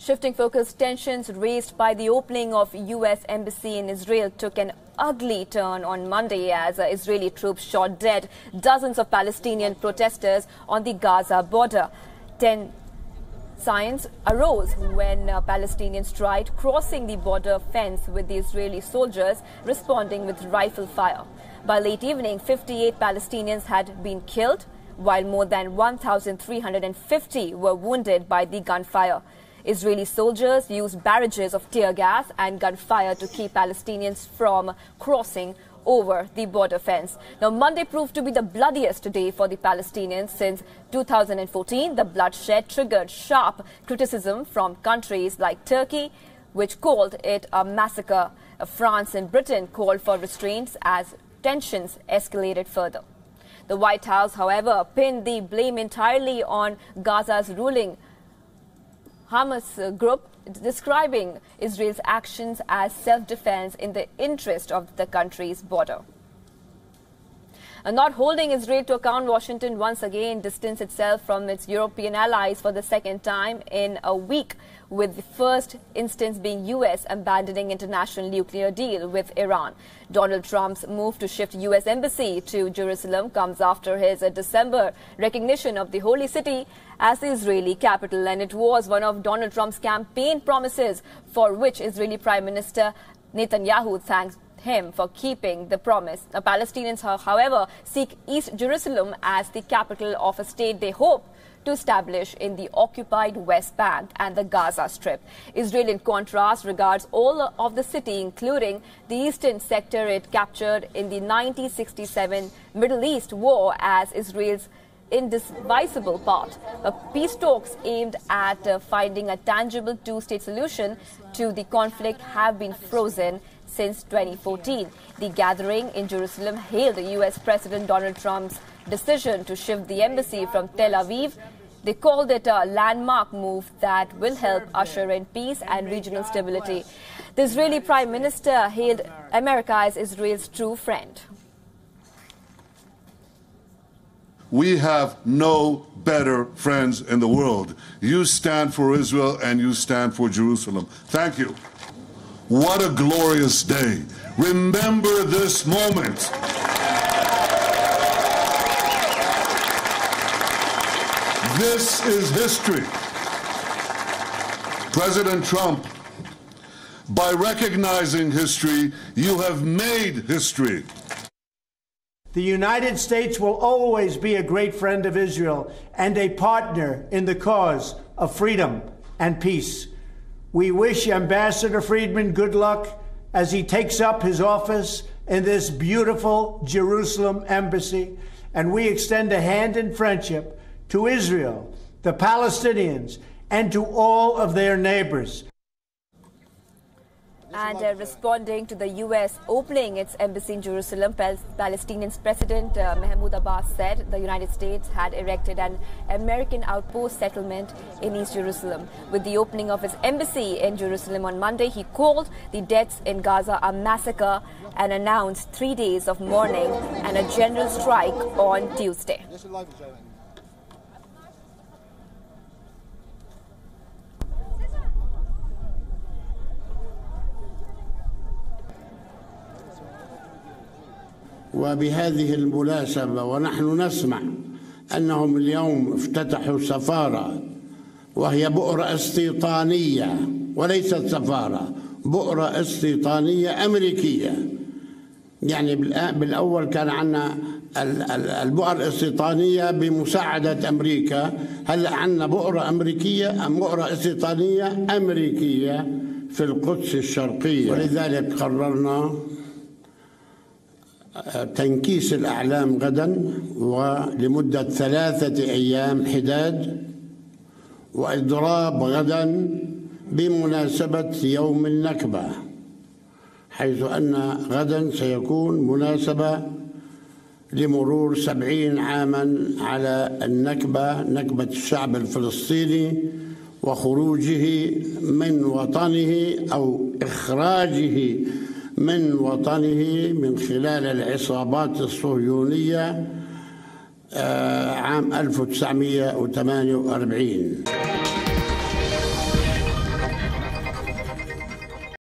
Shifting focus, tensions raised by the opening of U.S. embassy in Israel took an ugly turn on Monday as Israeli troops shot dead dozens of Palestinian protesters on the Gaza border. Tensions arose when Palestinians tried crossing the border fence, with the Israeli soldiers responding with rifle fire. By late evening, 58 Palestinians had been killed, while more than 1,350 were wounded by the gunfire. Israeli soldiers used barrages of tear gas and gunfire to keep Palestinians from crossing over the border fence. Now, Monday proved to be the bloodiest day for the Palestinians since 2014. The bloodshed triggered sharp criticism from countries like Turkey, which called it a massacre. France and Britain called for restraints as tensions escalated further. The White House, however, pinned the blame entirely on Gaza's ruling Hamas group, describing Israel's actions as self-defense in the interest of the country's border. Not holding Israel to account, Washington once again distanced itself from its European allies for the second time in a week, with the first instance being U.S. abandoning international nuclear deal with Iran. Donald Trump's move to shift U.S. embassy to Jerusalem comes after his December recognition of the Holy City as the Israeli capital, and it was one of Donald Trump's campaign promises, for which Israeli Prime Minister Netanyahu thanked him for keeping the promise. The Palestinians, however, seek East Jerusalem as the capital of a state they hope to establish in the occupied West Bank and the Gaza Strip. Israel, in contrast, regards all of the city, including the eastern sector it captured in the 1967 Middle East War, as Israel's indivisible part. Peace talks aimed at finding a tangible two-state solution to the conflict have been frozen since 2014. The gathering in Jerusalem hailed U.S. President Donald Trump's decision to shift the embassy from Tel Aviv. They called it a landmark move that will help usher in peace and regional stability. The Israeli Prime Minister hailed America as Israel's true friend. We have no better friends in the world. You stand for Israel and you stand for Jerusalem. Thank you. What a glorious day. Remember this moment. This is history. President Trump, by recognizing history, you have made history. The United States will always be a great friend of Israel and a partner in the cause of freedom and peace. We wish Ambassador Friedman good luck as he takes up his office in this beautiful Jerusalem embassy, and we extend a hand in friendship to Israel, the Palestinians, and to all of their neighbors. And responding to the U.S. opening its embassy in Jerusalem, Palestinian President Mahmoud Abbas said the United States had erected an American outpost settlement in East Jerusalem. With the opening of his embassy in Jerusalem on Monday, he called the deaths in Gaza a massacre and announced 3 days of mourning and a general strike on Tuesday. وبهذه المناسبة ونحن نسمع أنهم اليوم افتتحوا سفارة وهي بؤرة استيطانية وليست سفارة، بؤرة استيطانية أمريكية. يعني بالأول كان عندنا البؤر الاستيطانية بمساعدة أمريكا، هلأ عندنا بؤرة أمريكية، بؤرة استيطانية أمريكية في القدس الشرقية. ولذلك قررنا تنكيس الأعلام غدا ولمدة 3 أيام حداد، وإضراب غدا بمناسبة يوم النكبة، حيث أن غدا سيكون مناسبة لمرور 70 عاما على النكبة، نكبة الشعب الفلسطيني وخروجه من وطنه أو إخراجه من وطنه من خلال العصابات الصهيونية عام 1948.